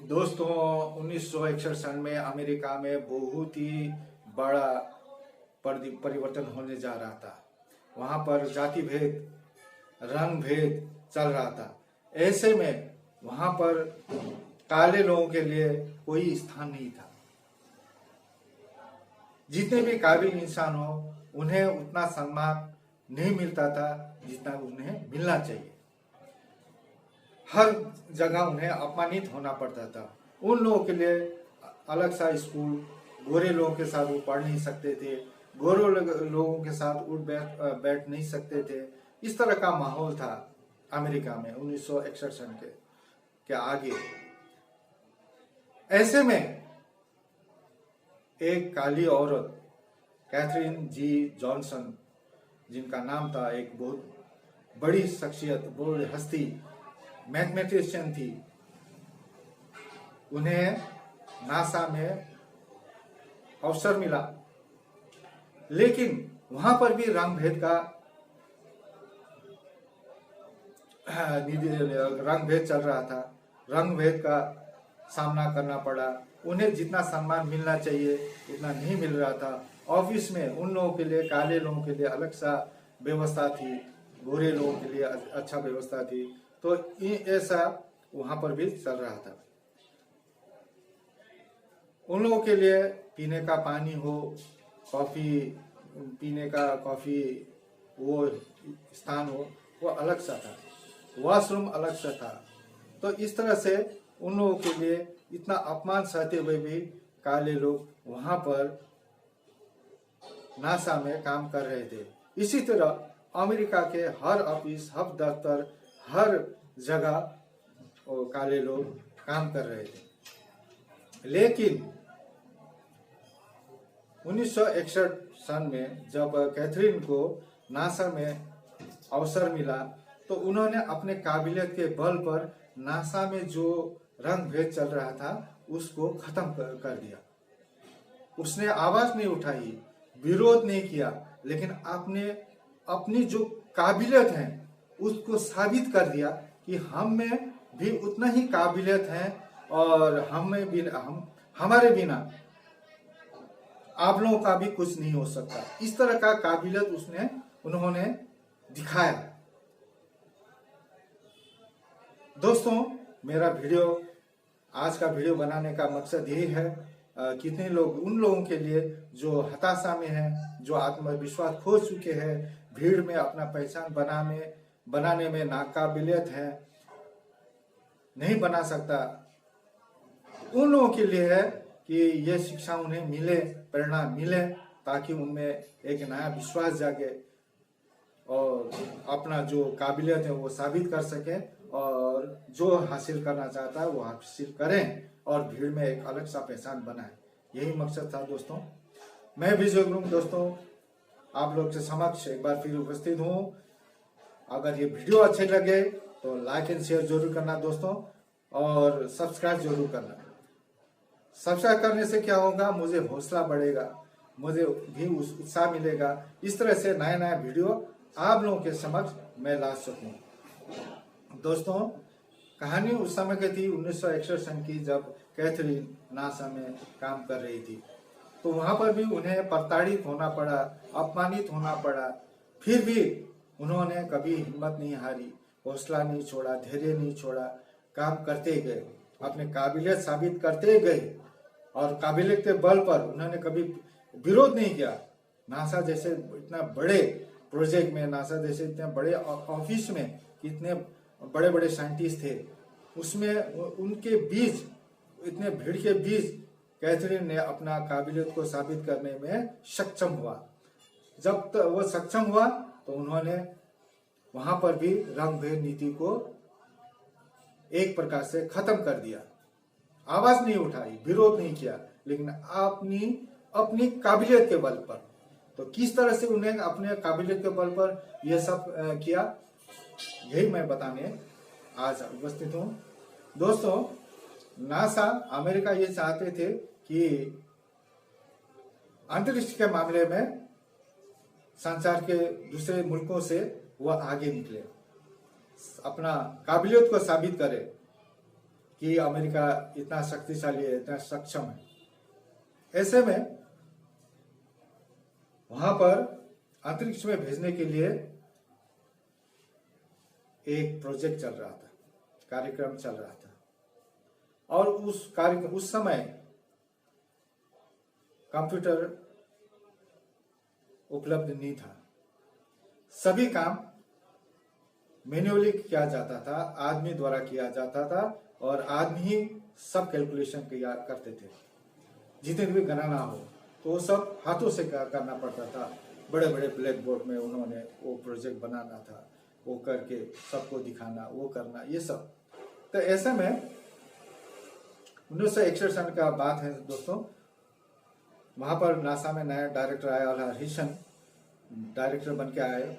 दोस्तों 1961 सन में अमेरिका में बहुत ही बड़ा परिवर्तन होने जा रहा था। वहां पर जाति भेद, रंग भेद चल रहा था। ऐसे में वहां पर काले लोगों के लिए कोई स्थान नहीं था। जितने भी काबिल इंसान हो उन्हें उतना सम्मान नहीं मिलता था जितना उन्हें मिलना चाहिए। हर जगह उन्हें अपमानित होना पड़ता था। उन लोगों के लिए अलग सा स्कूल, गोरे लोगों के साथ वो पढ़ नहीं सकते थे, गोरे लोगों के साथ उठ बैठ नहीं सकते थे। इस तरह का माहौल था अमेरिका में 1961 सन के आगे। ऐसे में एक काली औरत कैथरीन जी जॉनसन, जिनका नाम था, एक बहुत बड़ी शख्सियत, बड़ी हस्ती, मैथमेटिशियन थी। उन्हें नासा में अवसर मिला, लेकिन वहां पर भी रंग भेद चल रहा था। रंग भेद का सामना करना पड़ा। उन्हें जितना सम्मान मिलना चाहिए उतना नहीं मिल रहा था। ऑफिस में उन लोगों के लिए, काले लोगों के लिए अलग सा व्यवस्था थी, गोरे लोगों के लिए अच्छा व्यवस्था थी। तो ऐसा वहां पर भी चल रहा था। उन लोगों के लिए पीने का पानी हो, कॉफी पीने का कॉफी वो स्थान हो, वो अलग सा था। वॉशरूम अलग सा था। तो इस तरह से उन लोगों के लिए इतना अपमान सहते हुए भी काले लोग वहां पर नासा में काम कर रहे थे। इसी तरह अमेरिका के हर ऑफिस, हर दफ्तर, हर जगह काले लोग काम कर रहे थे। लेकिन 1961 सन में जब कैथरीन को नासा में अवसर मिला तो उन्होंने अपने काबिलियत के बल पर नासा में जो रंग भेद चल रहा था उसको खत्म कर दिया। उसने आवाज नहीं उठाई, विरोध नहीं किया, लेकिन आपने अपनी जो काबिलियत है उसको साबित कर दिया कि हम में भी उतना ही काबिलियत है और हमारे बिना आप लोगों का भी कुछ नहीं हो सकता। इस तरह का काबिलियत उन्होंने दिखाया। दोस्तों, मेरा आज का वीडियो बनाने का मकसद यही है, कितने लोग उन लोगों के लिए जो हताशा में हैं, जो आत्मविश्वास खो चुके हैं, भीड़ में अपना पहचान बनाने में नाकाबिलियत है, नहीं बना सकता, उन लोगों के लिए है कि ये शिक्षा उन्हें मिले, प्रेरणा मिले, ताकि उनमें एक नया विश्वास जागे और अपना जो काबिलियत है वो साबित कर सके और जो हासिल करना चाहता है वो हासिल करें और भीड़ में एक अलग सा पहचान बनाए। यही मकसद था दोस्तों। मैं विजय गुरु दोस्तों आप लोग के समक्ष एक बार फिर उपस्थित हूँ। अगर ये वीडियो अच्छे लगे तो लाइक एंड शेयर जरूर करना दोस्तों, और सब्सक्राइब जरूर करना। सब्सक्राइब करने से क्या होगा, मुझे हौसला बढ़ेगा, मुझे भी उत्साह मिलेगा। इस तरह से नया नया वीडियो आप लोगों के समक्ष मैं ला सकूं। दोस्तों, कहानी उस समय की थी 1961 सन की, जब कैथरीन नासा में काम कर रही थी। तो वहां पर भी उन्हें प्रताड़ित होना पड़ा, अपमानित होना पड़ा। फिर भी उन्होंने कभी हिम्मत नहीं हारी, हौसला नहीं छोड़ा, धैर्य नहीं छोड़ा, काम करते गए, अपने काबिलियत साबित करते गए और काबिलियत के बल पर उन्होंने कभी विरोध नहीं किया। नासा जैसे इतना बड़े प्रोजेक्ट में, नासा जैसे इतने बड़े ऑफिस में कितने बड़े बड़े साइंटिस्ट थे, उसमें उनके बीच, इतने भीड़ के बीच कैथरीन ने अपना काबिलियत को साबित करने में सक्षम हुआ। जब वो सक्षम हुआ तो उन्होंने वहां पर भी रंग भेद नीति को एक प्रकार से खत्म कर दिया। आवाज नहीं उठाई, विरोध नहीं किया, लेकिन अपनी काबिलियत के बल पर। तो किस तरह से उन्हें अपने काबिलियत के बल पर यह सब किया, यही मैं बताने आज उपस्थित हूँ। दोस्तों, नासा, अमेरिका ये चाहते थे कि अंतरिक्ष के मामले में संसार के दूसरे मुल्कों से वह आगे निकले, अपना काबिलियत को साबित करे कि अमेरिका इतना शक्तिशाली है, इतना सक्षम है। ऐसे में वहां पर अंतरिक्ष में भेजने के लिए एक प्रोजेक्ट चल रहा था, कार्यक्रम चल रहा था, और उस समय कंप्यूटर उपलब्ध नहीं था। सभी काम मैन्युअली किया जाता था, आदमी द्वारा किया जाता था, और आदमी ही सब कैलकुलेशन किया करते थे। जितने भी गणना हो तो वो सब हाथों से करना पड़ता था। बड़े बड़े ब्लैक बोर्ड में उन्होंने वो प्रोजेक्ट बनाना था, वो करके सबको दिखाना, वो करना, ये सब। तो ऐसे में 1961 सन का बात है दोस्तों। वहां पर नासा में नया डायरेक्टर आया, और हरिशन डायरेक्टर बन के आए।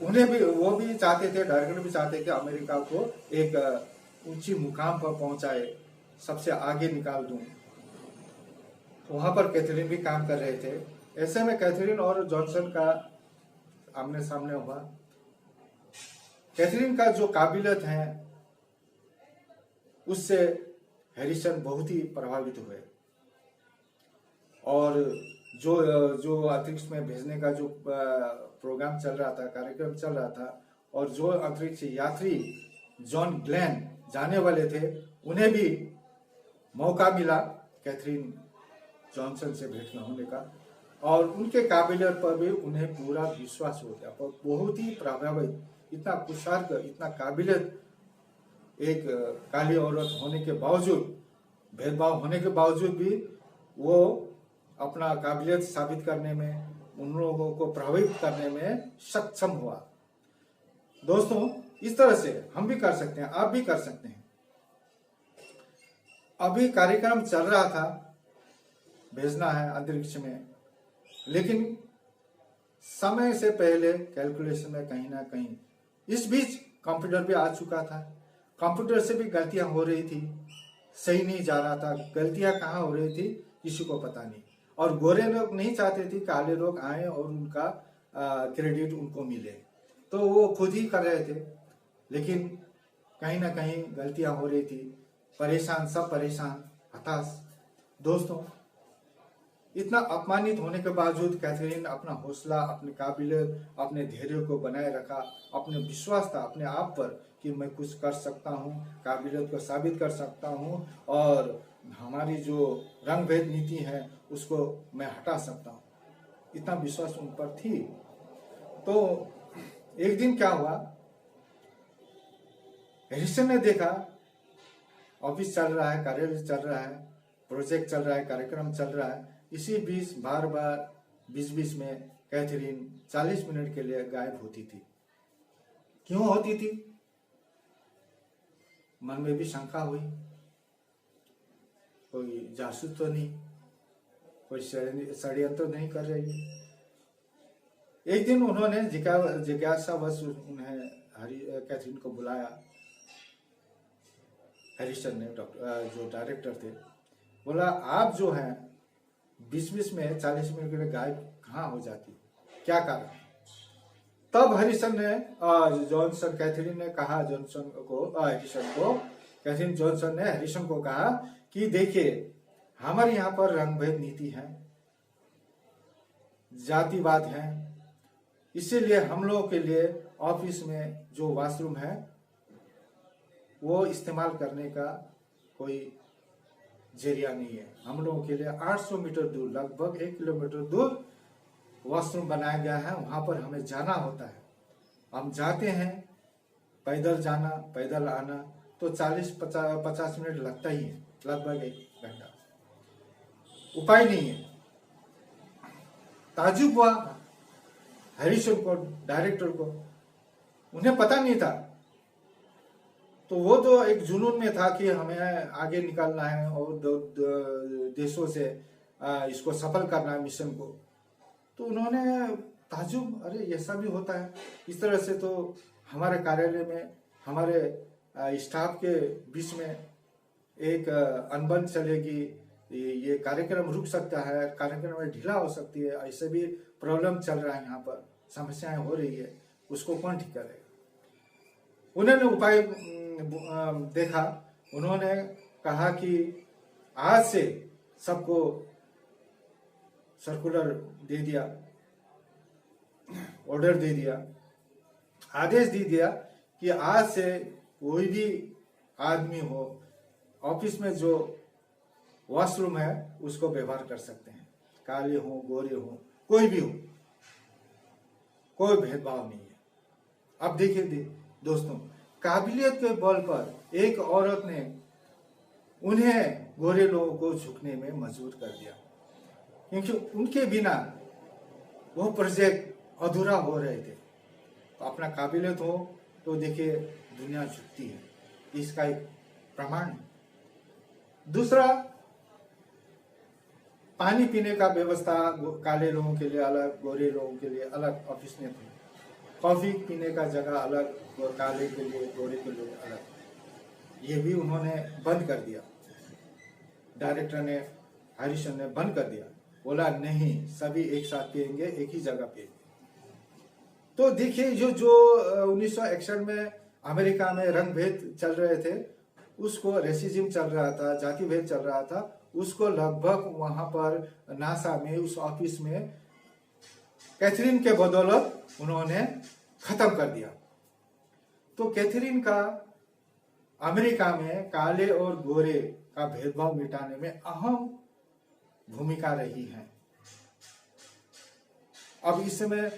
वो भी चाहते थे, डायरेक्टर भी चाहते थे अमेरिका को एक ऊंची मुकाम पर पहुंचाए, सबसे आगे निकाल दूं। वहां पर कैथरीन भी काम कर रहे थे। ऐसे में कैथरीन और जॉनसन का आमने सामने हुआ। कैथरीन का जो काबिलियत है उससे हैरिसन बहुत ही प्रभावित हुए, और जो अंतरिक्ष में भेजने का जो प्रोग्राम चल रहा था, कार्यक्रम चल रहा था, और जो अंतरिक्ष यात्री जॉन ग्लेन जाने वाले थे, उन्हें भी मौका मिला कैथरीन जॉनसन से भेंट होने का, और उनके काबिलियत पर भी उन्हें पूरा विश्वास हो गया। पर बहुत ही प्रभावित, इतना कुशार्क, इतना काबिलियत, एक काली औरत होने के बावजूद, भेदभाव होने के बावजूद भी वो अपना काबिलियत साबित करने में, उन लोगों को प्रभावित करने में सक्षम हुआ। दोस्तों, इस तरह से हम भी कर सकते हैं, आप भी कर सकते हैं। अभी कार्यक्रम चल रहा था, भेजना है अंतरिक्ष में, लेकिन समय से पहले कैलकुलेशन में कहीं ना कहीं, इस बीच कंप्यूटर भी आ चुका था। कंप्यूटर से भी गलतियां हो रही थी, सही नहीं जा रहा था। गलतियां कहाँ हो रही थी किसी को पता नहीं, और गोरे लोग नहीं चाहते थे काले लोग आए और उनका क्रेडिट उनको मिले, तो वो खुद ही कर रहे थे। लेकिन कहीं ना कहीं गलतियां हो रही थी, परेशान, सब परेशान, हताश। दोस्तों, इतना अपमानित होने के बावजूद कैथरीन अपना हौसला, अपनी काबिलियत, अपने धैर्य को बनाए रखा। अपने विश्वास था अपने आप पर कि मैं कुछ कर सकता हूँ, काबिलियत को साबित कर सकता हूँ, और हमारी जो रंग भेद नीति है उसको मैं हटा सकता हूँ। इतना विश्वास उन पर थी। तो एक दिन क्या हुआ, हैरिसन ने देखा ऑफिस चल रहा है, कार्यालय चल रहा है, प्रोजेक्ट चल रहा है, कार्यक्रम चल रहा है, इसी बीच बार बार बीच में कैथरीन 40 मिनट के लिए गायब होती थी। क्यों होती थी? मन में भी शंका हुई, कोई जासूस तो नहीं, कोई षड्यंत्र नहीं कर रही है। एक दिन उन्होंने जिज्ञासावश उन्हें कैथरीन को बुलाया। हैरिसन ने, जो डायरेक्टर थे, बोला आप जो हैं बीच में 40 मिनट के लिए गायब कहाँ हो जाती, क्या कारण? तब हैरिसन ने कैथरीन ने कहा कैथरीन जॉनसन ने हैरिसन को कहा कि देखिए, हमारे यहाँ पर रंग भेद नीति है, जातिवाद है, इसीलिए हम लोगों के लिए ऑफिस में जो वॉशरूम है वो इस्तेमाल करने का कोई जरिया नहीं है। हम लोगों के लिए 800 मीटर दूर, लगभग 1 किलोमीटर दूर वॉशरूम बनाया गया है, वहां पर हमें जाना होता है। हम जाते हैं, पैदल जाना, पैदल आना, तो 40-50 मिनट लगता ही है, लगभग 1 घंटा। उपाय नहीं है। ताजुब हुआ हैरिसन को, डायरेक्टर को, उन्हें पता नहीं था। तो वो तो एक जुनून में था कि हमें आगे निकलना है और देशों से इसको सफल करना है, मिशन को। तो उन्होंने ताजुब, अरे ऐसा भी होता है, इस तरह से तो हमारे कार्यालय में, हमारे स्टाफ के बीच में एक अनबन चलेगी, ये कार्यक्रम रुक सकता है, कार्यक्रम में ढीला हो सकती है, ऐसे भी प्रॉब्लम चल रहा है, यहाँ पर समस्याएं हो रही है, उसको कौन ठीक करेगा? उन्होंने उपाय देखा, उन्होंने कहा कि आज से सबको सर्कुलर दे दिया, ऑर्डर दे दिया, आदेश दे दिया कि आज से कोई भी आदमी हो, ऑफिस में जो वॉशरूम है उसको व्यवहार कर सकते हैं, काले हो गोरे हो कोई भी हो, कोई भेदभाव नहीं है। अब देखिए दोस्तों, काबिलियत के बल पर एक औरत ने उन्हें गोरे लोगों को झुकने में मजबूर कर दिया, क्योंकि उनके बिना वो प्रोजेक्ट अधूरा हो रहे थे। तो अपना काबिलियत हो तो देखिए दुनिया झुकती है, इसका एक प्रमाण है। दूसरा, पानी पीने का व्यवस्था काले लोगों के लिए अलग, गोरे लोगों के लिए अलग ऑफिस में थी। कॉफी पीने का जगह अलग, काले के लिए गोरे के लिए अलग। ये भी उन्होंने बंद कर दिया, डायरेक्टर ने, हरीशन ने बंद कर दिया, बोला नहीं सभी एक साथ पिएंगे, एक ही जगह पिएंगे। तो देखिए जो 1961 में अमेरिका में रंग भेद चल रहे थे, उसको रेसिज्म चल रहा था, जाति भेद चल रहा था, उसको लगभग वहां पर नासा में उस ऑफिस में कैथरीन के बदौलत उन्होंने खत्म कर दिया। तो कैथरीन का अमेरिका में काले और गोरे का भेदभाव मिटाने में अहम भूमिका रही है। अब इस समय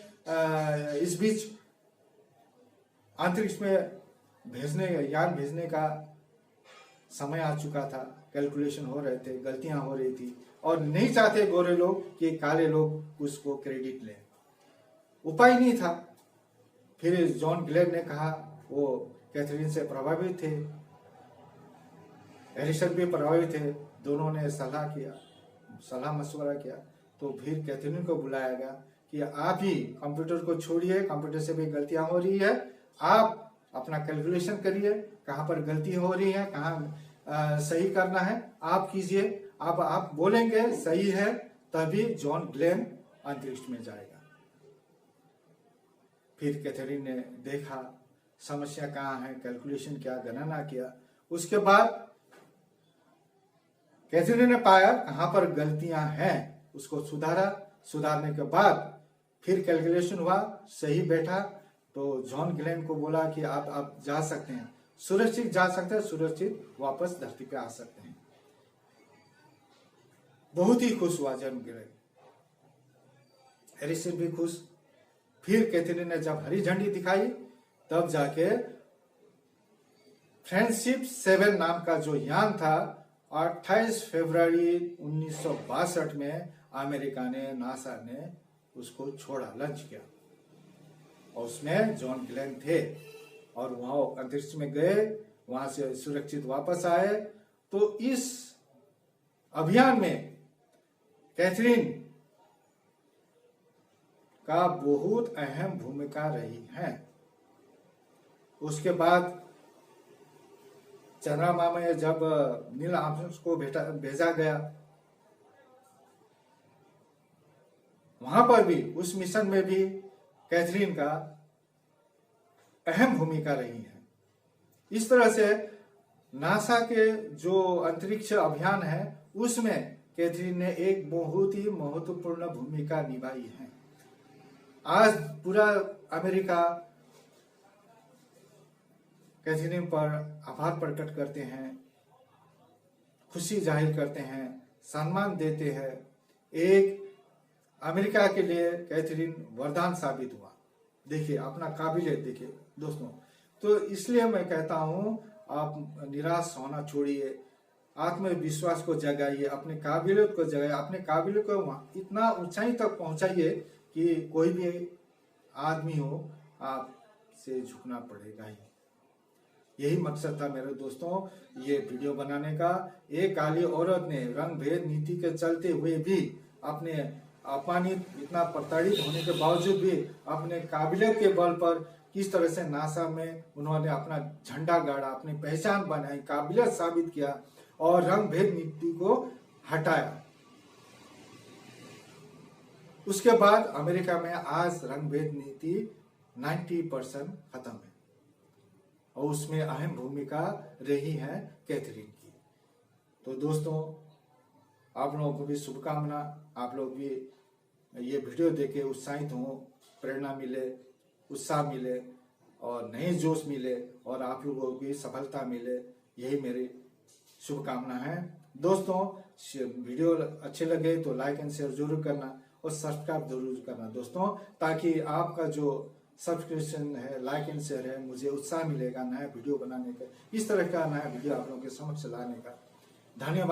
इस बीच अंतरिक्ष में यान भेजने का समय आ चुका था, कैलकुलेशन हो रहे थे, गलतियां हो रही थी, और नहीं चाहते गोरे लोग कि काले लोग उसको क्रेडिट लें। उपाय नहीं था। फिर जॉन ग्लेन ने कहा, वो कैथरीन से प्रभावित थे, हैरिसन भी प्रभावित थे, दोनों ने सलाह मशवरा किया। तो फिर कैथरीन को बुलाया गया कि आप ही कंप्यूटर को छोड़िए, कंप्यूटर से भी गलतियां हो रही है, आप अपना कैलकुलेशन करिए, कहाँ पर गलती हो रही है, कहाँ सही करना है, आप कीजिए। अब आप बोलेंगे सही है तभी जॉन ग्लेन अंतरिक्ष में जाएगा। फिर कैथरीन ने देखा समस्या कहाँ है, कैलकुलेशन क्या, गणना किया। उसके बाद कैथरीन ने पाया कहाँ पर गलतियां हैं, उसको सुधारा। सुधारने के बाद फिर कैलकुलेशन हुआ, सही बैठा। तो जॉन ग्लेन को बोला कि आप जा सकते हैं, सुरक्षित जा सकते हैं, सुरक्षित वापस धरती पे आ सकते हैं। बहुत ही खुश हुआ जॉन ग्लेन, हैरिसन भी खुश। फिर कैथरीन ने जब हरी झंडी दिखाई, तब जाके फ्रेंडशिप 7 नाम का जो यान था, 28 फरवरी 1962 में अमेरिका ने, नासा ने उसको छोड़ा, लॉन्च किया, और उसमें जॉन ग्लेन थे, और वहां अंतरिक्ष में गए, वहां से सुरक्षित वापस आए। तो इस अभियान में कैथरीन का बहुत अहम भूमिका रही है। उसके बाद चंद्रमा में जब नील आर्मस्ट्रांग को भेजा गया, वहां पर भी, उस मिशन में भी कैथरीन का अहम भूमिका रही है। इस तरह से नासा के जो अंतरिक्ष अभियान है, उसमें कैथरीन ने एक बहुत ही महत्वपूर्ण भूमिका निभाई है। आज पूरा अमेरिका कैथरीन पर आभार प्रकट करते हैं, खुशी जाहिर करते हैं, सम्मान देते हैं। एक अमेरिका के लिए कैथरीन वरदान साबित हुआ। देखिए अपना काबिलियत देखिए दोस्तों। तो इसलिए मैं कहता हूं, आप निराश होना छोड़िए, आत्मविश्वास को जगाइए, अपने काबिलियत को जगाइए, अपने काबिलियत को इतना ऊंचाई तक पहुंचाइए कि कोई भी आदमी हो, आपसे झुकना पड़ेगा ही। यही मकसद था मेरे दोस्तों ये वीडियो बनाने का। एक काली औरत ने रंग भेद नीति के चलते हुए भी, अपने अपमानित, इतना प्रताड़ित होने के बावजूद भी अपने काबिलियत के बल पर किस तरह से नासा में उन्होंने अपना झंडा गाड़ा, अपनी पहचान बनाई, काबिलियत साबित किया और रंग भेद नीति को हटाया। उसके बाद अमेरिका में आज रंग भेद नीति 90% खत्म है। और उसमें अहम भूमिका रही है कैथरीन की। तो दोस्तों, आप लोगों को भी शुभकामना, आप लोग भी ये वीडियो देख के उत्साहित हों, प्रेरणा मिले, उत्साह मिले और नए जोश मिले और आप लोगों को भी सफलता मिले, यही मेरी शुभकामना है। दोस्तों, वीडियो अच्छे लगे तो लाइक एंड शेयर जरूर करना और सब्सक्राइब जरूर करना दोस्तों, ताकि आपका जो सब्सक्रिप्शन है, लाइक एंड शेयर है, मुझे उत्साह मिलेगा नया वीडियो बनाने का, इस तरह का नया वीडियो आप लोगों के समक्ष लाने का। धन्यवाद।